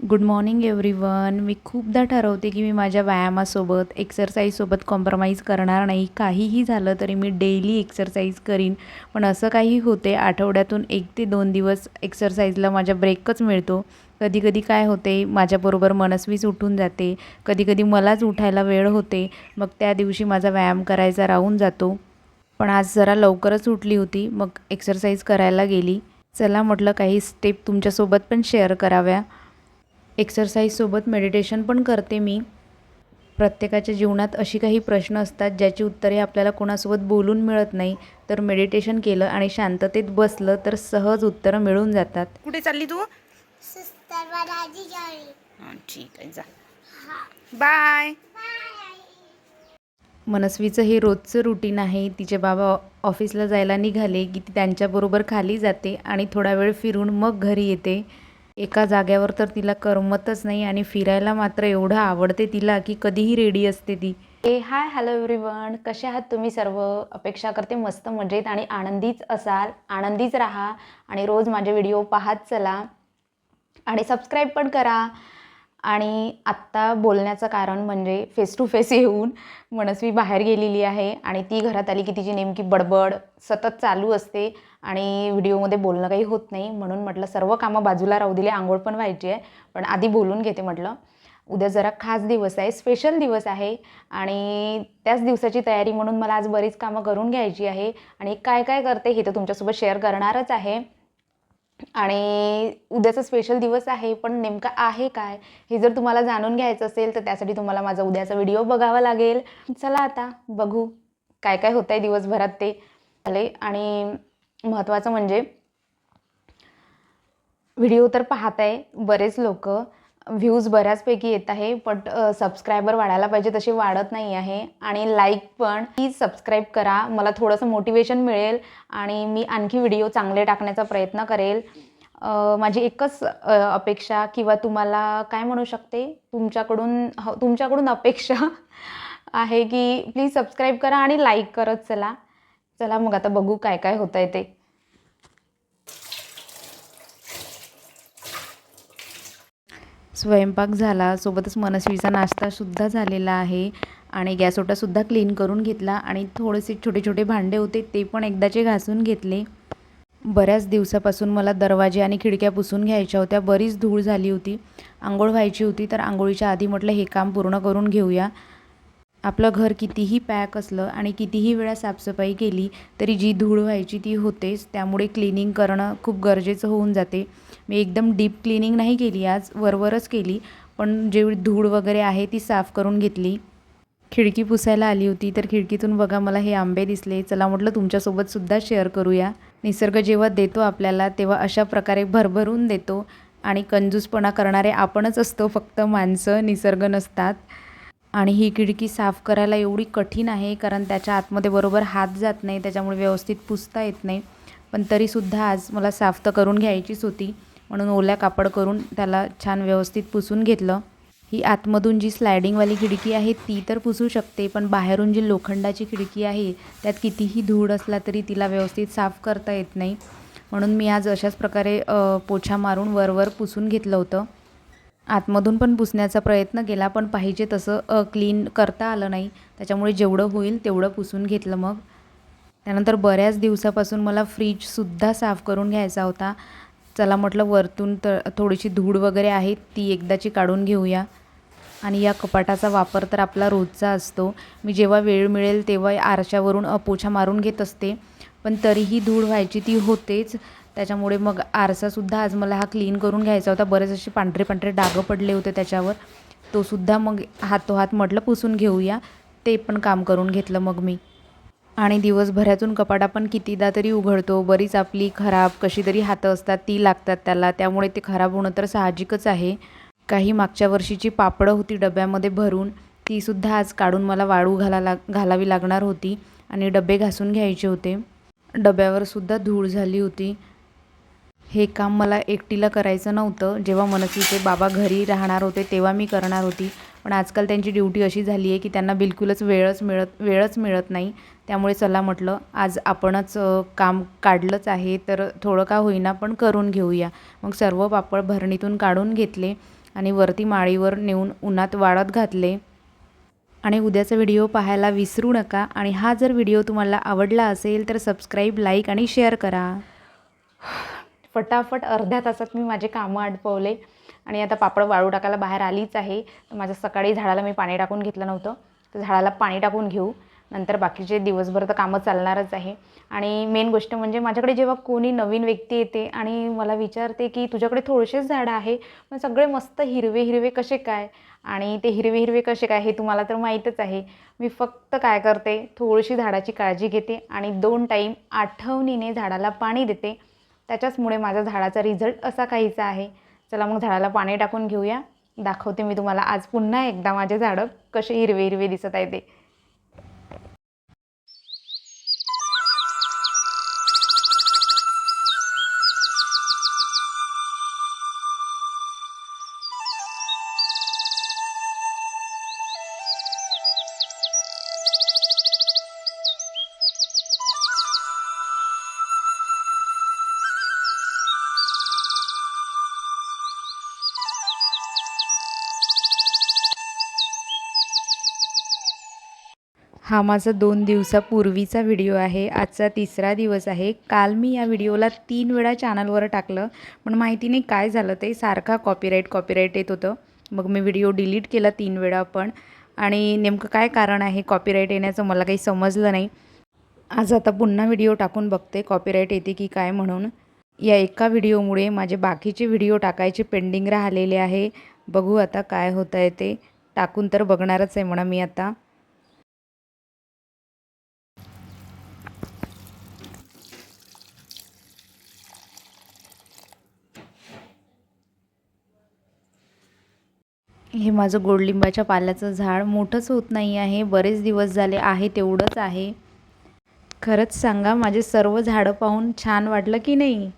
Good morning everyone. मी खूपदा ठरवते की मी माझ्या व्यायामासोबत, एक्सरसाइजसोबत कॉम्प्रोमाइज करणार नाही. काहीही झालं तरी मी डेली एक्सरसाइज करीन. पण असं काही होते, आठवड्यातून 1 ते 2 दिवस एक्सरसाइजला माझ्या ब्रेकच मिळतो. कधी-कधी काय होते, माझ्याबरोबर मनस्वीच उठून जाते. कधी-कधी मलाच उठायला वेळ होते. मग त्या दिवशी माझा व्यायाम करायचा राहून जातो. पण आज जरा लवकरच उठली होती, मग एक्सरसाइज करायला गेली. चला म्हटलं काही स्टेप तुमच्यासोबत पण शेअर कराव्या. एक्सरसाइजसोबत मेडिटेशन पण करते मी. प्रत्येकाच्या जीवनात अशी काही प्रश्न असतात ज्याची उत्तरे आपल्याला कोणासोबत बोलून मिळत नाही, तर मेडिटेशन केलं आणि शांततेत बसलं तर सहज उत्तरं मिळून जातात. कुठे चालली तू? ठीक आहे, जा. बाय. मनस्वीचं हे रोजचं रुटीन आहे. तिचे बाबा ऑफिसला जायला निघाले की ती त्यांच्याबरोबर खाली जाते आणि थोडा वेळ फिरून मग घरी येते. एका जाग्यावर तर तिला करमतच नाही आणि फिरायला मात्र एवढं आवडते तिला की कधीही रेडी असते ती. हाय हॅलो एव्हरीवन, कसे आहात तुम्ही सर्व? अपेक्षा करते मस्त मजेत आणि आनंदीच असाल. आनंदीच राहा आणि रोज माझे व्हिडिओ पाहत चला आणि सबस्क्राईब पण करा. आणि आत्ता बोलण्याचं कारण म्हणजे फेस टू फेस येऊन मनस्वी बाहेर गेलेली आहे आणि ती घरात आली की तिची नेमकी बडबड सतत चालू असते आणि व्हिडिओमध्ये बोलणं काही होत नाही. म्हणून म्हटलं सर्व कामं बाजूला राहू दिले, आंघोळ पण व्हायची आहे, पण आधी बोलून घेते म्हटलं. उद्या जरा खास दिवस आहे, स्पेशल दिवस आहे आणि त्याच दिवसाची तयारी म्हणून मला आज बरीच कामं करून घ्यायची आहे आणि काय काय करते हे तर तुमच्यासोबत शेअर करणारच आहे. आणि उद्याचा स्पेशल दिवस आहे, पण नेमका आहे काय हे जर तुम्हाला जाणून घ्यायचं असेल तर त्यासाठी तुम्हाला माझा उद्याचा व्हिडिओ बघावा लागेल. चला आता बघू काय काय होतं आहे दिवसभरात ते झाले. आणि महत्त्वाचं म्हणजे व्हिडिओ तर पाहत आहे बरेच लोक, व्ह्यूज बऱ्याचपैकी येत आहे, पण सबस्क्रायबर वाढायला पाहिजे तसे वाढत नाही आहे. आणि लाईक पण प्लीज सबस्क्राईब करा, मला थोडंसं मोटिवेशन मिळेल आणि मी आणखी व्हिडिओ चांगले टाकण्याचा प्रयत्न करेल. माझी एकच अपेक्षा किंवा तुम्हाला काय म्हणू शकते, तुमच्याकडून अपेक्षा आहे की प्लीज सबस्क्राईब करा आणि लाईक करत चला. चला मग आता बघू काय काय होतं आहे ते. स्वयंपाक झाला, सोबतच मनस्वीचा नाश्तासुद्धा झालेला आहे आणि गॅसओटासुद्धा क्लीन करून घेतला आणि थोडेसे छोटे छोटे भांडे होते ते पण एकदाचे घासून घेतले. बऱ्याच दिवसापासून मला दरवाजे आणि खिडक्या पुसून घ्यायच्या होत्या. बरीच धूळ झाली होती, आंघोळ व्हायची होती, तर आंघोळीच्या आधी म्हटलं हे काम पूर्ण करून घेऊया. आपलं घर कितीही पॅक असलं आणि कितीही वेळा साफसफाई केली तरी जी धूळ व्हायची ती होतेच, त्यामुळे क्लिनिंग करणं खूप गरजेचं होऊन जाते. मी एकदम डीप क्लिनिंग नाही केली आज, वरवरच केली, पण जेवढी धूळ वगैरे आहे ती साफ करून घेतली. खिडकी पुसायला आली होती तर खिडकीतून बघा मला हे आंबे दिसले. चला म्हटलं तुमच्यासोबतसुद्धा शेअर करूया. निसर्ग जेव्हा देतो आपल्याला तेव्हा अशा प्रकारे भरभरून देतो आणि कंजूसपणा करणारे आपणच असतो, फक्त माणसं, निसर्ग नसतात. आणि ही खिडकी साफ करायला एवढी कठीण आहे कारण त्याच्या आतमध्ये बरोबर हात जात नाही, त्याच्यामुळे व्यवस्थित पुसता येत नाही. पण तरीसुद्धा आज मला साफ तर करून घ्यायचीच होती, म्हणून ओल्या कापड करून त्याला छान व्यवस्थित पुसून घेतलं. ही आतमधून जी स्लायडिंगवाली खिडकी आहे ती तर पुसू शकते, पण बाहेरून जी लोखंडाची खिडकी आहे त्यात कितीही धूळ असला तरी तिला व्यवस्थित साफ करता येत नाही. म्हणून मी आज अशाच प्रकारे पोछा मारून वरवर पुसून घेतलं होतं. आतमधून पण पुसण्याचा प्रयत्न केला, पण पाहिजे तसं क्लीन करता आलं नाही, त्याच्यामुळे जेवढं होईल तेवढं पुसून घेतलं. मग त्यानंतर बऱ्याच दिवसापासून मला फ्रीजसुद्धा साफ करून घ्यायचा होता. चला म्हटलं वरतून तर थोडीशी धूळ वगैरे आहे ती एकदाची काढून घेऊया. आणि या कपाटाचा वापर तर आपला रोजचा असतो. मी जेव्हा वेळ मिळेल तेव्हा आरशावरून पोछा मारून घेत असते, पण तरीही धूळ व्हायची ती होतेच. त्याच्यामुळे मग आरसासुद्धा आज मला हा क्लीन करून घ्यायचा होता. बरेच असे पांढरे पांढरे डाग पडले होते त्याच्यावर, तोसुद्धा मग हातोहात म्हटलं पुसून घेऊया. ते पण काम करून घेतलं मग मी. आणि दिवसभरातून कपाट आपण कितीदा तरी उघडतो, बरीच आपली खराब कशी तरी हातं असतात ती लागतात त्याला, त्यामुळे ते खराब होणं तर साहजिकच आहे. काही मागच्या वर्षीची पापडं होती डब्यामध्ये भरून, तीसुद्धा आज काढून मला वाळू घालावी लागणार होती आणि डबे घासून घ्यायचे होते. डब्यावरसुद्धा धूळ झाली होती. हे काम मला एकटीला करायचं नव्हतं. जेव्हा मनस्वीचे बाबा घरी राहणार होते तेव्हा मी करणार होती, पण आजकाल त्यांची ड्युटी अशी झाली आहे की त्यांना बिलकुलच वेळच मिळत नाही. त्यामुळे चला म्हटलं आज आपणच काम काढलंच आहे तर थोडं का होईना पण करून घेऊया. मग सर्व पापड भरणीतून काढून घेतले आणि वरती माळीवर नेऊन उन्हात वाळत घातले. आणि उद्याचा व्हिडिओ पाहायला विसरू नका. आणि हा जर व्हिडिओ तुम्हाला आवडला असेल तर सबस्क्राईब, लाईक आणि शेअर करा. फटाफट अर्ध्या तासात मी माझे कामं आटपवले आणि आता पापड वाळू टाकायला बाहेर आलीच आहे. तर माझ्या सकाळी झाडाला मी पाणी टाकून घेतलं नव्हतं, तर झाडाला पाणी टाकून घेऊ. नंतर बाकीचे दिवसभर तर कामं चालणारच आहे. आणि मेन गोष्ट म्हणजे माझ्याकडे जेव्हा कोणी नवीन व्यक्ती येते आणि मला विचारते की तुझ्याकडे थोडेसेच झाडं आहे, पण सगळे मस्त हिरवे हिरवे कसे काय, आणि ते हिरवे हिरवे कसे काय हे तुम्हाला तर माहीतच आहे. मी फक्त काय करते, थोडीशी झाडाची काळजी घेते आणि 2 टाईम आठवणीने झाडाला पाणी देते. त्याच्याचमुळे माझ्या झाडाचा रिझल्ट असा काहीचा आहे. चला मग झाडाला पाणी टाकून घेऊया. दाखवते मी तुम्हाला आज पुन्हा एकदा माझे झाडं कसे हिरवे हिरवे दिसत आहे ते. हा माझा 2 दिवसापूर्वीचा व्हिडिओ आहे. आजचा 3रा दिवस आहे. काल मी या व्हिडिओला 3 वेळा चॅनलवर टाकलं, पण माहिती नाही काय झालं, ते सारखा कॉपीराईट येत होतं. मग मी व्हिडिओ डिलीट केला 3 वेळा पण. आणि नेमकं काय कारण आहे कॉपीराईट येण्याचं मला काही समजलं नाही. आज आता पुन्हा व्हिडिओ टाकून बघते कॉपीराईट येते की काय म्हणून. या एका व्हिडिओमुळे माझे बाकीचे व्हिडिओ टाकायचे पेंडिंग राहिलेले आहे. बघू आता काय होतं आहे ते. टाकून तर बघणारच आहे म्हणा मी आता. हे माझं गोडलिंबाच्या पाल्याचं झाड मोठंच होत नाही आहे. बरेच दिवस झाले आहे तेवढंच आहे. खरंच सांगा, माझे सर्व झाडं पाहून छान वाटलं की नाही?